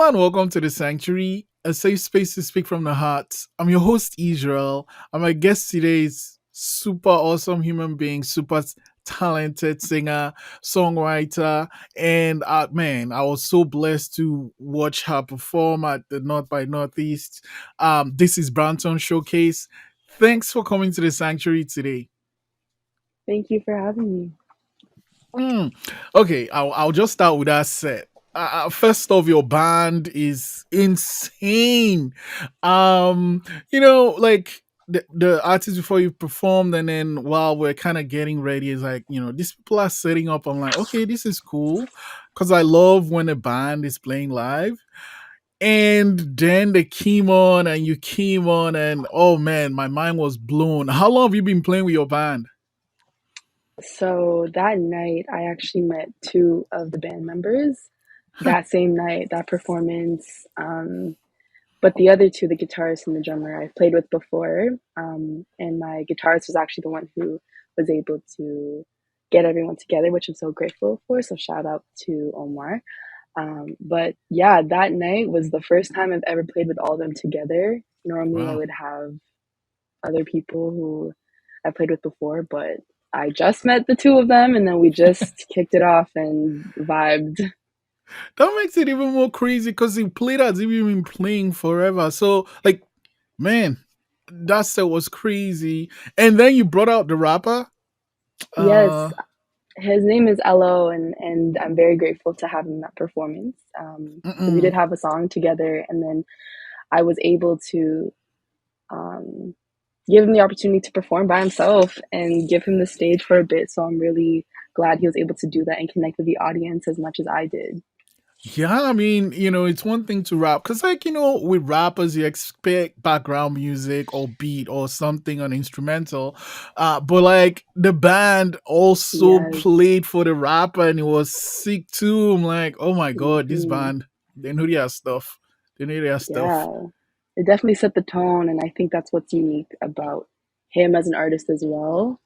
Hello and welcome to the Sanctuary, a safe space to speak from the heart. I'm your host, Israel, and my guest today is super awesome human being, super talented singer, songwriter, and man, I was so blessed to watch her perform at the North by Northeast. This is Brampton Showcase. Thanks for coming to the Sanctuary today. Thank you for having me. Mm. Okay, I'll just start with that set. First off, your band is insane. Um, like the artist before you performed, and then while we're kind of getting ready, is like these people are setting up. I'm like, okay, this is cool, because I love when a band is playing live. And then they came on, and you came on, and oh man, my mind was blown. How long have you been playing with your band? So that night, I actually met two of the band members that same night, that performance. But the other two, the guitarist and the drummer, I've played with before. And my guitarist was actually the one who was able to get everyone together, which I'm so grateful for. So shout out to Omar. But yeah, that night was the first time I've ever played with all of them together. Normally, I Wow. would have other people who I played with before, but I just met the two of them and then we just kicked it off and vibed. That makes it even more crazy because he played as if he's been playing forever. So, like, man, that set was crazy. And then you brought out the rapper. Yes, Uh, his name is Elo, and I'm very grateful to have him in that performance. Because we did mm-mm. have a song together, and then I was able to um, give him the opportunity to perform by himself and give him the stage for a bit. So I'm really glad he was able to do that and connect with the audience as much as I did. Yeah, I mean, it's one thing to rap because, like, with rappers, you expect background music or beat or something on instrumental. But like the band also Yes. played for the rapper and it was sick too. I'm like, oh my god, this Hmm. band, they know their stuff. They know their stuff. Yeah, it definitely set the tone, and I think that's what's unique about him as an artist as well.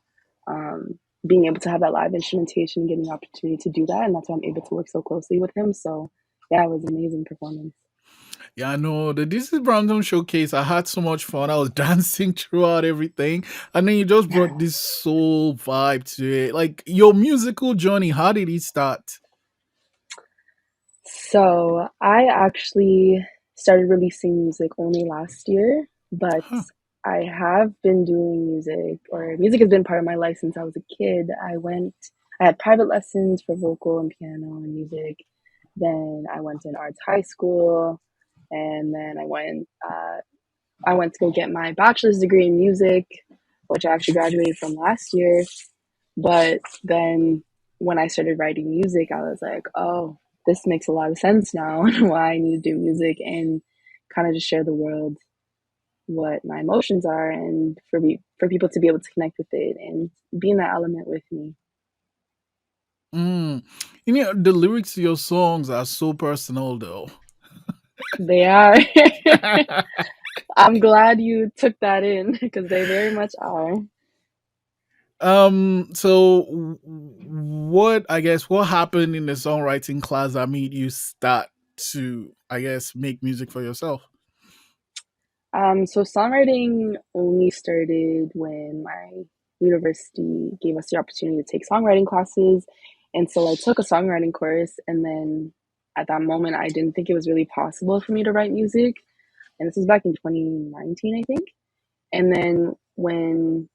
Being able to have that live instrumentation, getting the opportunity to do that, and that's why I'm able to work so closely with him. So, yeah, it was an amazing performance. Yeah, I know the This is Brandon showcase. I had so much fun. I was dancing throughout everything. And then you just brought this soul vibe to it. Like your musical journey, how did it start? So, I actually started releasing music only last year, but Huh. I have been doing music, or music has been part of my life since I was a kid. I had private lessons for vocal and piano and music. Then I went to an arts high school, and then I went to go get my bachelor's degree in music, which I actually graduated from last year. But then when I started writing music, I was like, oh, this makes a lot of sense now and why I need to do music and kind of just share the world what my emotions are and for people to be able to connect with it and be in that element with me. Mm. The lyrics to your songs are so personal though. They are. I'm glad you took that in because they very much are. So what I guess what happened in the songwriting class that made you start to, I guess, make music for yourself? So songwriting only started when my university gave us the opportunity to take songwriting classes. And so I took a songwriting course, and then at that moment, I didn't think it was really possible for me to write music. And this was back in 2019, I think. And then when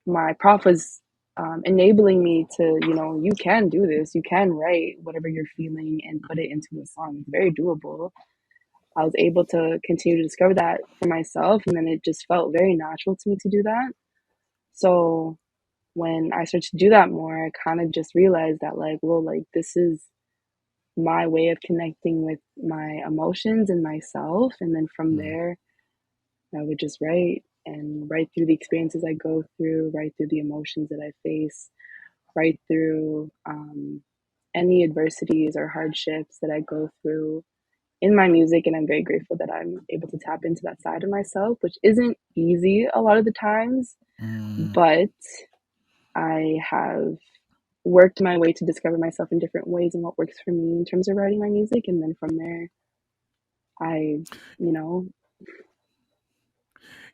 my prof was enabling me to, you can do this, you can write whatever you're feeling and put it into a song. It's very doable. I was able to continue to discover that for myself, and then it just felt very natural to me to do that. So when I started to do that more, I kind of just realized that, like, well, like, this is my way of connecting with my emotions and myself. And then from Mm. there, I would just write and write through the experiences I go through, write through the emotions that I face, write through any adversities or hardships that I go through in my music. And I'm very grateful that I'm able to tap into that side of myself, which isn't easy a lot of the times, Mm. but I have worked my way to discover myself in different ways and what works for me in terms of writing my music. And then from there, I, you know,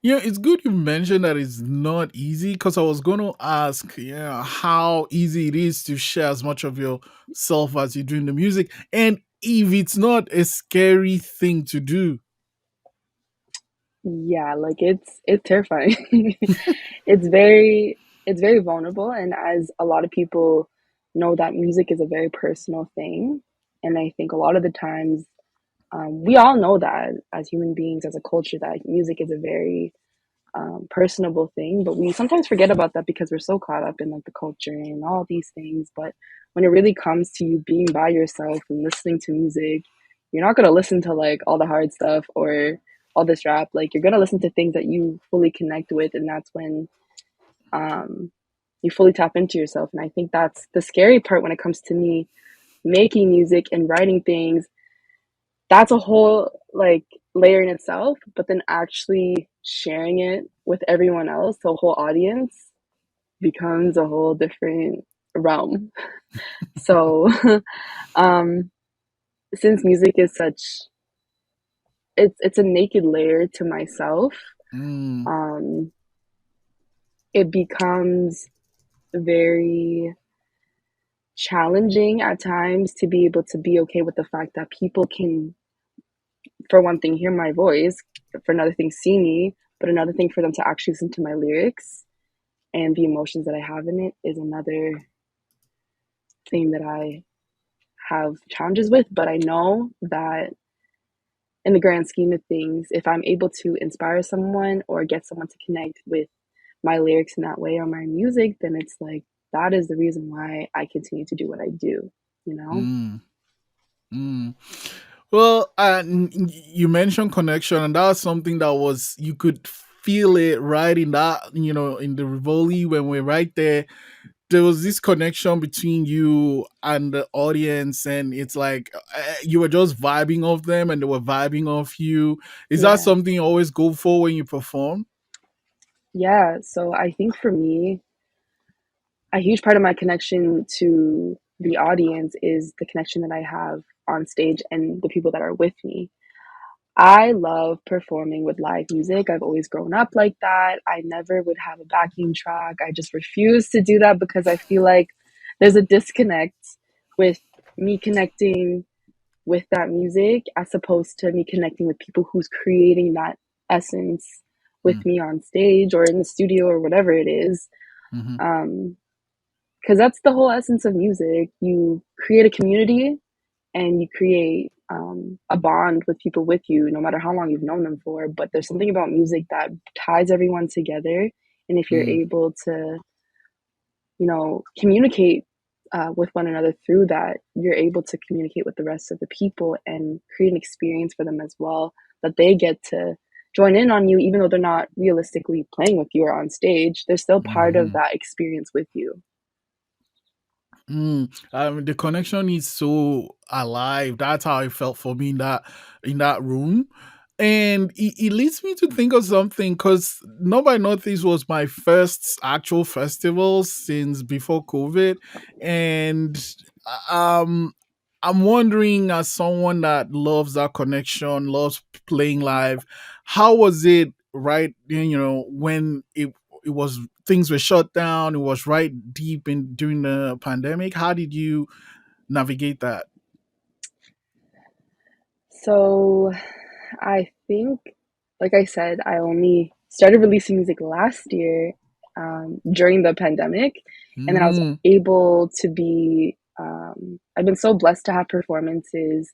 Yeah, it's good you mentioned that it's not easy because I was going to ask, yeah, how easy it is to share as much of yourself as you do in the music, and if it's not a scary thing to do. yeah, like it's terrifying. It's very vulnerable, and as a lot of people know that music is a very personal thing, and I think a lot of the times we all know that as human beings, as a culture, that music is a very personable thing, but we sometimes forget about that because we're so caught up in like the culture and all these things. But when it really comes to you being by yourself and listening to music, you're not gonna listen to like all the hard stuff or all this rap. Like you're gonna listen to things that you fully connect with, and that's when um, you fully tap into yourself. And I think that's the scary part when it comes to me making music and writing things. That's a whole like layer in itself, but then actually sharing it with everyone else, the whole audience, becomes a whole different realm. So um since music is such, it's a naked layer to myself, Mm, um it becomes very challenging at times to be able to be okay with the fact that people can, for one thing, hear my voice, for another thing, see me, but another thing for them to actually listen to my lyrics and the emotions that I have in it is another thing that I have challenges with. But I know that in the grand scheme of things, if I'm able to inspire someone or get someone to connect with my lyrics in that way or my music, then it's like that is the reason why I continue to do what I do, you know? mm, mm. Well, you mentioned connection, and that was something that was you could feel it right in that, in the Rivoli when we're right there. There was this connection between you and the audience, and it's like you were just vibing off them, and they were vibing off you. Is that Yeah. something you always go for when you perform? Yeah. So I think for me, a huge part of my connection to the audience is the connection that I have on stage and the people that are with me. I love performing with live music. I've always grown up like that. I never would have a backing track. I just refuse to do that because I feel like there's a disconnect with me connecting with that music as opposed to me connecting with people who's creating that essence with Mm, me on stage or in the studio or whatever it is. hmm. Um, because that's the whole essence of music. You create a community and you create a bond with people with you, no matter how long you've known them for. But there's something about music that ties everyone together. And if you're Mm, able to, communicate with one another through that, you're able to communicate with the rest of the people and create an experience for them as well that they get to join in on you, even though they're not realistically playing with you or on stage. They're still part of hmm. that experience with you. The connection is so alive. That's how it felt for me in that room, and it leads me to think of something because Nobody Northeast was my first actual festival since before COVID, and um, I'm wondering, as someone that loves that connection, loves playing live, how was it? Right, when it was things were shut down. It was right deep in during the pandemic. How did you navigate that? So I think, like I said, I only started releasing music last year during the pandemic. And then I was Mm, able to I've been so blessed to have performances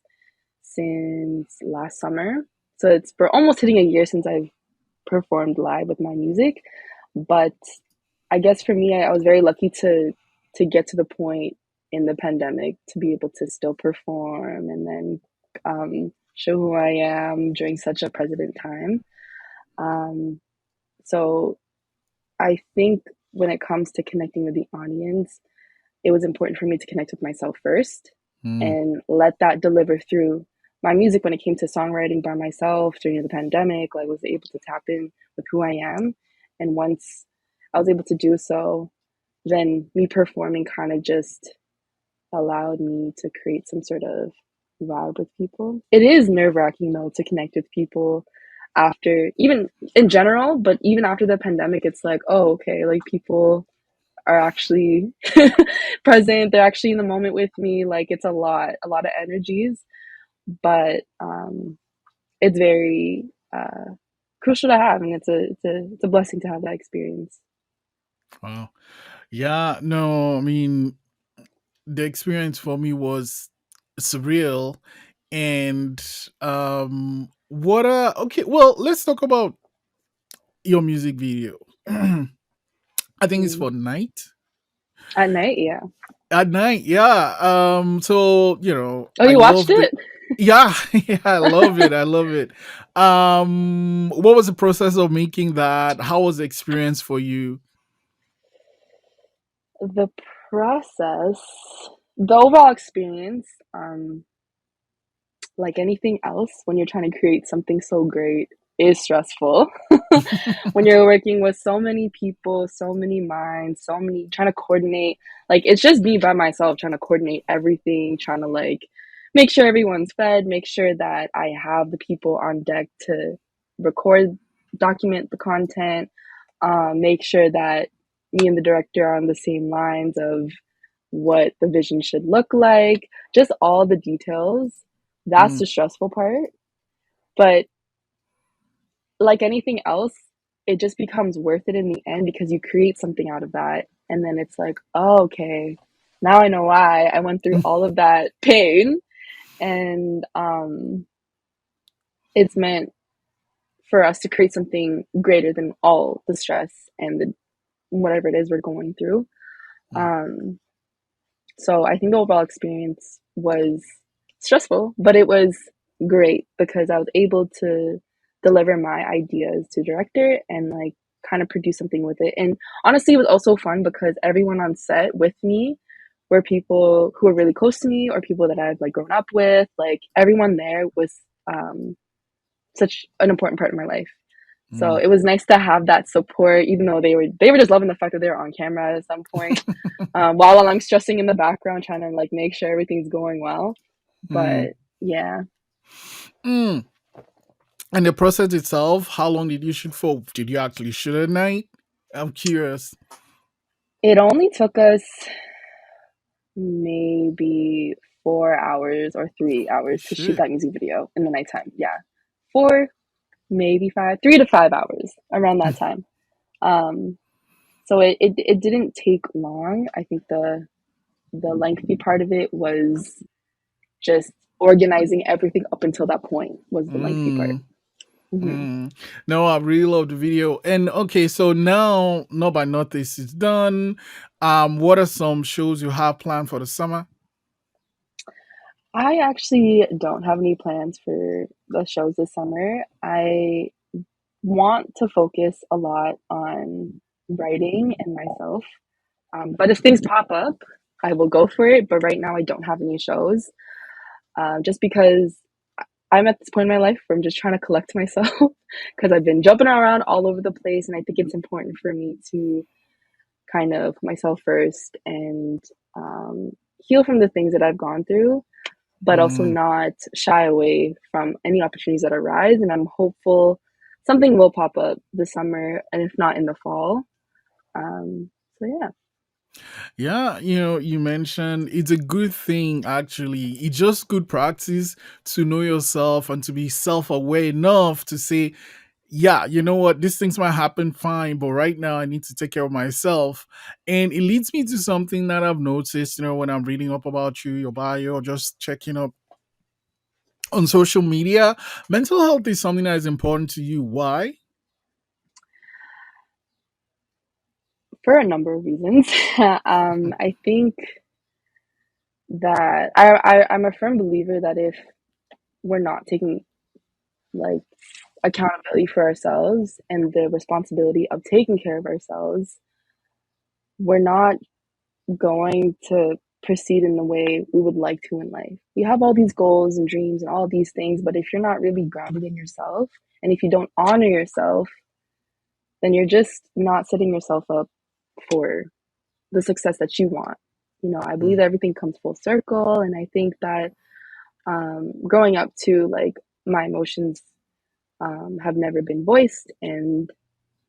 since last summer. So we're almost hitting a year since I've performed live with my music. But I guess for me, I was very lucky to get to the point in the pandemic to be able to still perform and then show who I am during such a president time. Um, so I think when it comes to connecting with the audience, it was important for me to connect with myself first mm, and let that deliver through my music. When it came to songwriting by myself during the pandemic, I was able to tap in with who I am. And once I was able to do so, then me performing kind of just allowed me to create some sort of vibe with people. It is nerve-wracking though to connect with people after, even in general, but even after the pandemic, it's like, oh, okay, like people are actually present. They're actually in the moment with me. Like it's a lot of energies, but it's very crucial to have, and it's a blessing to have that experience. Wow. Yeah, no, I mean, the experience for me was surreal. And what okay, well, let's talk about your music video. I think it's Mm. for night. At night, yeah. At night, yeah. So Oh, I you watched love the it? yeah, yeah, I love it. I love it. What was the process of making that? How was the experience for you? The process, the overall experience, like anything else, when you're trying to create something so great, is stressful. When you're working with so many people, so many minds, so many trying to coordinate, like it's just me by myself trying to coordinate everything, trying to like make sure everyone's fed, make sure that I have the people on deck to record, document the content, make sure that me and the director are on the same lines of what the vision should look like, just all the details. That's Mm, the stressful part. But like anything else, it just becomes worth it in the end because you create something out of that. And then it's like, oh, okay, now I know why I went through all of that pain. And it's meant for us to create something greater than all the stress and the whatever it is we're going through. mm, Um, So I think the overall experience was stressful, but it was great because I was able to deliver my ideas to director and like kind of produce something with it. And honestly, it was also fun because everyone on set with me were people who were really close to me or people that I've like grown up with. Like everyone there was um, such an important part of my life. So mm. it was nice to have that support, even though they were just loving the fact that they were on camera at some point, while I'm stressing in the background trying to like make sure everything's going well. Mm, But yeah, mm. And the process itself, how long did you shoot for? Did you actually shoot at night? I'm curious. it only took us maybe 4 hours or 3 hours to shoot Shit. that music video in the nighttime. Yeah, four, maybe five, 3 to 5 hours around that time. Um, so it didn't take long. I think the lengthy part of it was just organizing everything up until that point was the lengthy part. Mm, Hmm. mm. No, I really love the video. And okay, so now, not by not this is done. What are some shows you have planned for the summer? I actually don't have any plans for the shows this summer. I want to focus a lot on writing and myself. But if things pop up, I will go for it. But right now, I don't have any shows just because I'm at this point in my life where I'm just trying to collect myself because I've been jumping around all over the place. And I think it's important for me to kind of put myself first and um, heal from the things that I've gone through, but also Mm, not shy away from any opportunities that arise. And I'm hopeful something will pop up this summer, and if not in the fall. So yeah. yeah, you mentioned it's a good thing actually. It's just good practice to know yourself and to be self-aware enough to say, yeah, you know what, these things might happen fine, but right now I need to take care of myself. And it leads me to something that I've noticed, when I'm reading up about you, your bio, or just checking up on social media. Mental health is something that is important to you. Why? For a number of reasons. I think that I'm a firm believer that if we're not taking like accountability for ourselves and the responsibility of taking care of ourselves, we're not going to proceed in the way we would like to in life. We have all these goals and dreams and all these things, but if you're not really grounded in yourself and if you don't honor yourself, then you're just not setting yourself up for the success that you want. I believe Mm, that everything comes full circle, and I think that growing up too, like my emotions have never been voiced, and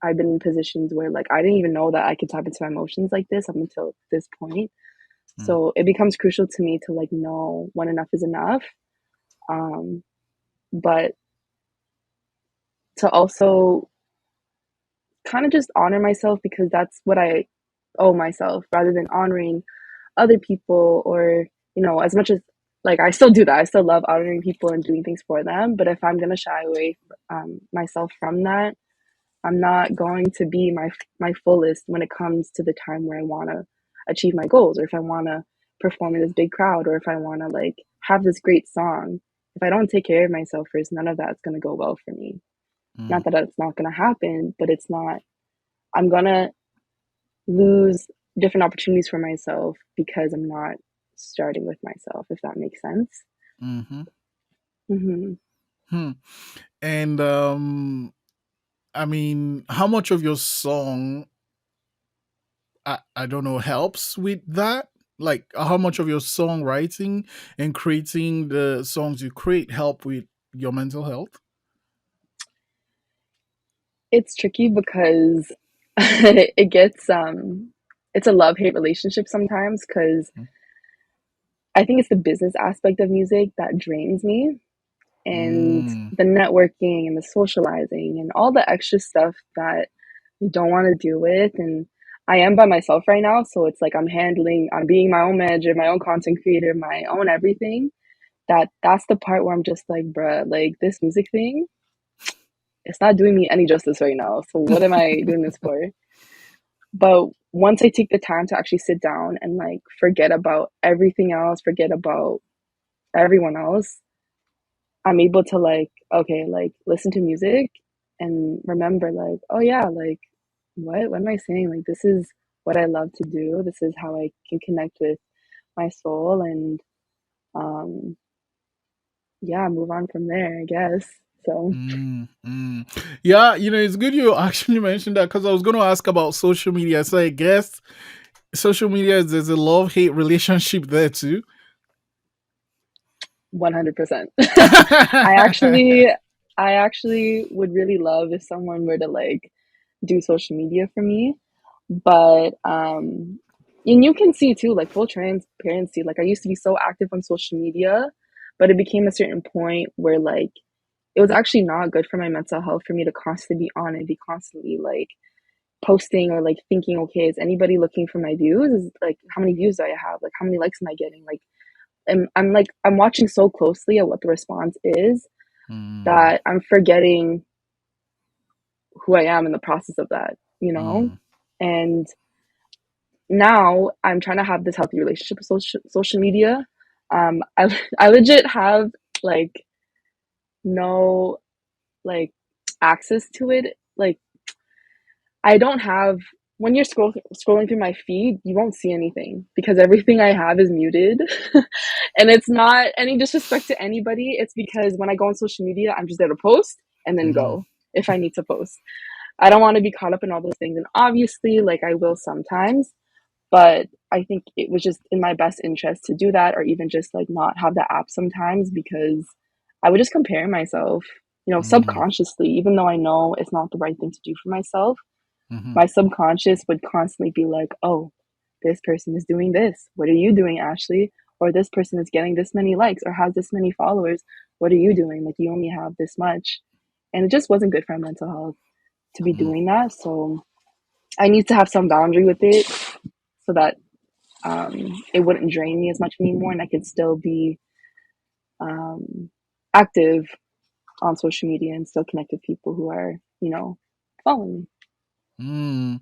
I've been in positions where like I didn't even know that I could tap into my emotions like this up until this point. mm, So it becomes crucial to me to like know when enough is enough, um, but to also kind of just honor myself because that's what I owe myself rather than honoring other people or, as much as like I still do that. I still love honoring people and doing things for them. But if I'm going to shy away myself from that, I'm not going to be my fullest when it comes to the time where I want to achieve my goals or if I want to perform in this big crowd or if I want to like have this great song. If I don't take care of myself first, none of that's going to go well for me. mm, Not that it's not going to happen, but it's not, I'm going to lose different opportunities for myself because I'm not starting with myself, if that makes sense. mm-hmm. Hmm. Hmm. And I mean, how much of your song, I don't know, helps with that? Like, how much of your songwriting and creating the songs you create help with your mental health? It's tricky because it gets it's a love hate relationship sometimes because I think it's the business aspect of music that drains me and Mm, the networking and the socializing and all the extra stuff that you don't want to deal with. And I am by myself right now, so it's like I'm being my own manager, my own content creator, my own everything. That's the part where I'm just like, bruh, like this music thing, it's not doing me any justice right now. So what am I doing this for? But once I take the time to actually sit down and like forget about everything else, forget about everyone else, I'm able to like, okay, like listen to music and remember like, oh yeah, like what am I saying? Like this is what I love to do. This is how I can connect with my soul and um yeah, move on from there, I guess. So mm, yeah, it's good you actually mentioned that because I was going to ask about social media. So I guess social media is there's a love hate relationship there too. 100%. I actually would really love if someone were to like do social media for me. But and you can see too, like full transparency, like I used to be so active on social media, but it became a certain point where like it was actually not good for my mental health for me to constantly be on and be constantly like posting or like thinking, okay, is anybody looking for my views? Is like how many views do I have? Like how many likes am I getting? Like I'm like I'm watching so closely at what the response is Mm, that I'm forgetting who I am in the process of that, mm, And now I'm trying to have this healthy relationship with social media. I legit have like no like access to it. Like I don't have when you're scrolling through my feed, you won't see anything because everything I have is muted. And it's not any disrespect to anybody. It's because when I go on social media, I'm just there to post and then mhm, go if I need to post. I don't want to be caught up in all those things. And obviously, like I will sometimes, but I think it was just in my best interest to do that or even just like not have the app sometimes because I would just compare myself, mm, subconsciously, even though I know it's not the right thing to do for myself. mhm, My subconscious would constantly be like, oh, this person is doing this. What are you doing, Ashley? Or this person is getting this many likes or has this many followers. What are you doing? Like, you only have this much. And it just wasn't good for my mental health to be mhm, doing that. So I need to have some boundary with it so that it wouldn't drain me as much anymore and I could still be um, active on social media and still connect with people who are, following me. mm.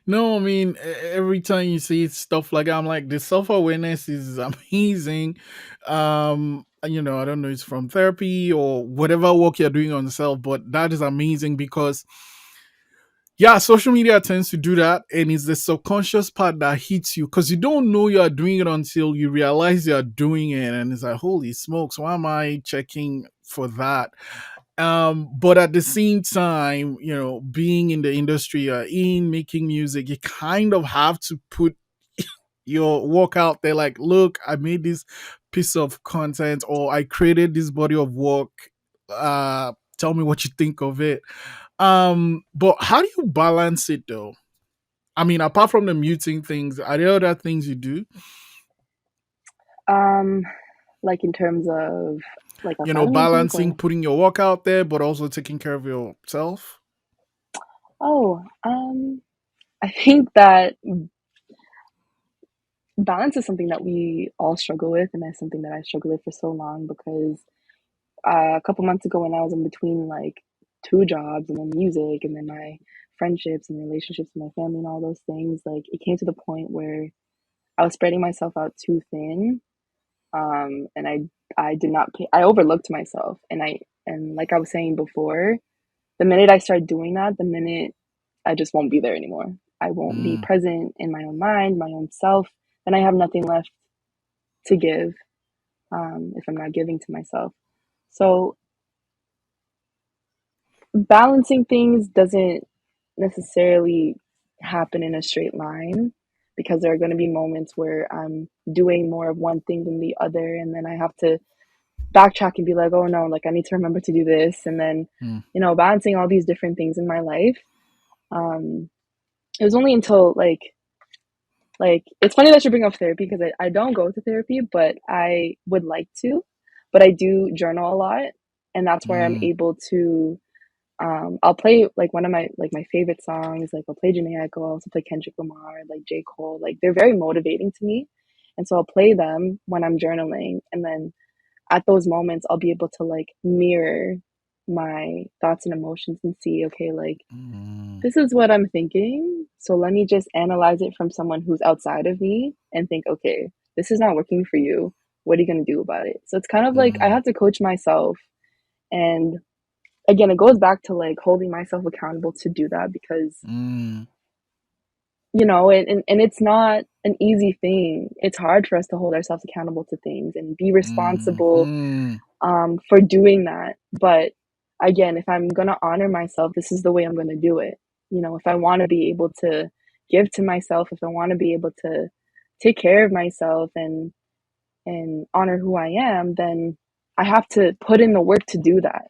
No, I mean, every time you see stuff like that, I'm like, the self awareness is amazing. I don't know, it's from therapy or whatever work you're doing on yourself, but that is amazing because yeah, social media tends to do that, and it's the subconscious part that hits you because you don't know you are doing it until you realize you are doing it, and it's like, holy smokes, why am I checking for that? But at the same time, being in the industry, in making music, you kind of have to put your work out there. Like, look, I made this piece of content, or I created this body of work. Uh, Tell me what you think of it. But how do you balance it though? I mean, apart from the muting things, are there other things you do? Um, like in terms of like You know, outside of music balancing or putting your work out there, but also taking care of yourself. oh, I think that balance is something that we all struggle with, and that's something that I struggled with for so long because a couple months ago when I was in between like two jobs and then music and then my friendships and relationships with my family and all those things, like it came to the point where I was spreading myself out too thin. And I did not pay, I overlooked myself and like I was saying before, the minute I start doing that, the minute I just won't be there anymore. I won't be Mm, present in my own mind, my own self, then I have nothing left to give if I'm not giving to myself. So balancing things doesn't necessarily happen in a straight line because there are going to be moments where I'm doing more of one thing than the other, and then I have to backtrack and be like, oh no, like I need to remember to do this, and then mm, balancing all these different things in my life. Um, it was only until like it's funny that you bring up therapy because I don't go to therapy, but I would like to, but I do journal a lot, and that's where I'm mm, able to I'll play like one of my favorite songs. Like I'll play Janae Echo. I'll also play Kendrick Lamar, like J. Cole. Like they're very motivating to me. And so I'll play them when I'm journaling. And then at those moments I'll be able to like mirror my thoughts and emotions and see, okay, like mm, this is what I'm thinking. So let me just analyze it from someone who's outside of me and think, okay, this is not working for you. What are you gonna do about it? So it's kind of like I mm, have to coach myself, and again, it goes back to like holding myself accountable to do that because mm, and it's not an easy thing. It's hard for us to hold ourselves accountable to things and be mm, responsible mm, for doing that. But again, if I'm gonna honor myself, this is the way I'm gonna do it. If I want to be able to give to myself, if I want to be able to take care of myself and honor who I am, then I have to put in the work to do that.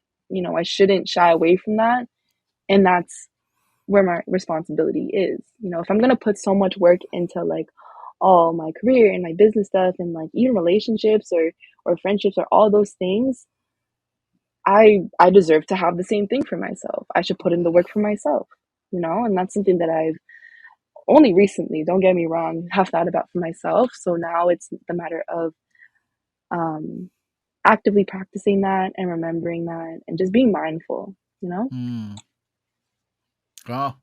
I shouldn't shy away from that, and that's where my responsibility is. If I'm going to put so much work into like all my career and my business stuff and like even relationships or friendships or all those things, I deserve to have the same thing for myself. I should put in the work for myself, and that's something that I've only recently, don't get me wrong, have thought about for myself. So now it's the matter of um actively practicing that and remembering that and just being mindful, you know? mm. Wow.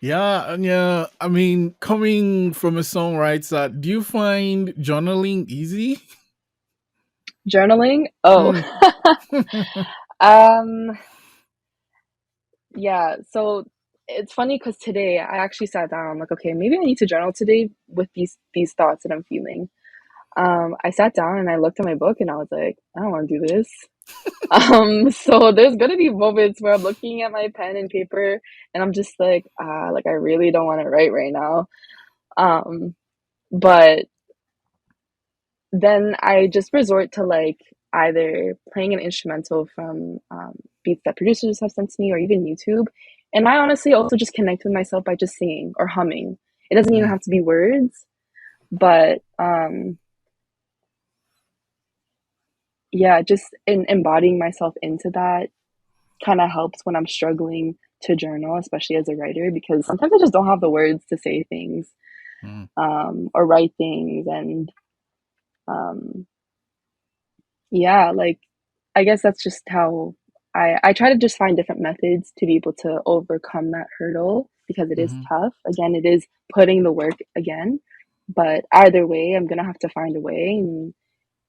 Yeah, and yeah. I mean, coming from a songwriter, do you find journaling easy? Journaling? Oh. Mm. um yeah, so it's funny because today I actually sat down, I'm like, okay, maybe I need to journal today with these thoughts that I'm feeling. I sat down and I looked at my book and I was like, I don't want to do this. So there's gonna be moments where I'm looking at my pen and paper and I'm just like I really don't want to write right now. Um, but then I just resort to like either playing an instrumental from beats that producers have sent to me or even YouTube. And I honestly also just connect with myself by just singing or humming. It doesn't even Mm, have to be words, but yeah, just embodying myself into that kind of helps when I'm struggling to journal, especially as a writer, because sometimes I just don't have the words to say things mm, or write things. And um, yeah, like I guess that's just how I try to just find different methods to be able to overcome that hurdle because it is mhm, tough. Again, it is putting the work again, but either way, I'm gonna have to find a way,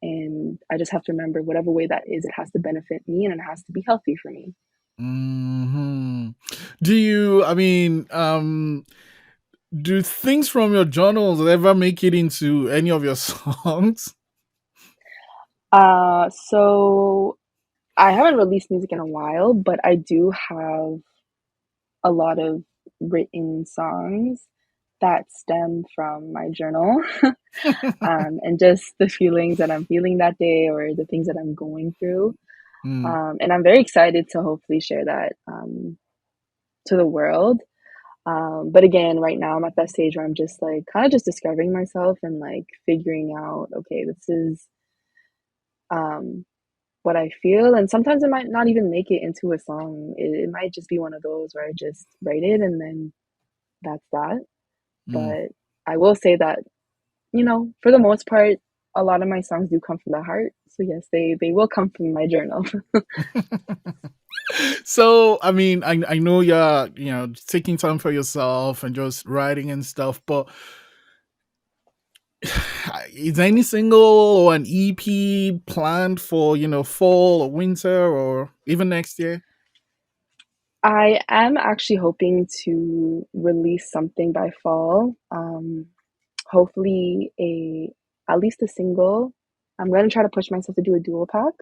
and I just have to remember whatever way that is, it has to benefit me and it has to be healthy for me. mhm. Do you? I mean, do things from your journals ever make it into any of your songs? So I haven't released music in a while, but I do have a lot of written songs. that stem from my journal, and just the feelings that I'm feeling that day or the things that I'm going through. Mm, And I'm very excited to hopefully share that to the world. But again, right now I'm at that stage where I'm just like kind of just discovering myself and like figuring out, okay, this is um, what I feel. And sometimes it might not even make it into a song. It might just be one of those where I just write it and then that's that. mm. But I will say that, for the most part, a lot of my songs do come from the heart. So yes, they will come from my journal. So, I mean, I know you're, taking time for yourself and just writing and stuff, but is any single or an EP planned for, fall or winter or even next year? I am actually hoping to release something by fall. Hopefully a at least a single. I'm gonna try to push myself to do a dual pack,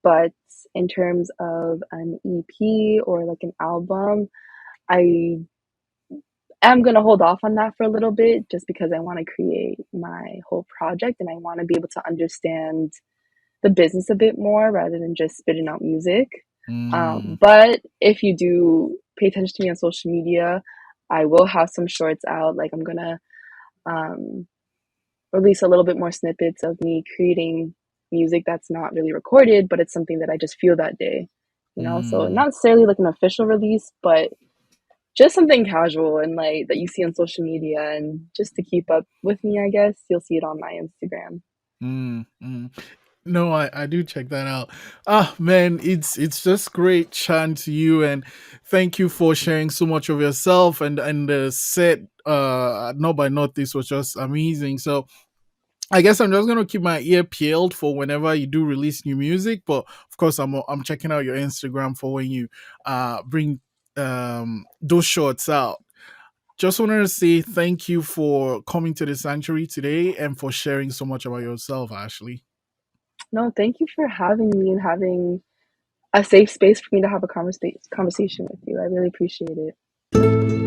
but in terms of an EP or like an album, I am gonna hold off on that for a little bit just because I want to create my whole project and I want to be able to understand the business a bit more rather than just spitting out music. Mm, But if you do pay attention to me on social media, I will have some shorts out. Like I'm gonna um, release a little bit more snippets of me creating music that's not really recorded, but it's something that I just feel that day. So mm, not necessarily like an official release, but just something casual and like that you see on social media, and just to keep up with me, I guess you'll see it on my Instagram. mm. No, I do check that out. Ah, man, it's just great chatting to you, and thank you for sharing so much of yourself, and the set not by not this was just amazing. So I guess I'm just gonna keep my ear peeled for whenever you do release new music. But of course, I'm checking out your Instagram for when you bring those shorts out. Just wanted to say thank you for coming to the sanctuary today and for sharing so much about yourself, Ashley. No, thank you for having me and having a safe space for me to have a conversation with you. I really appreciate it.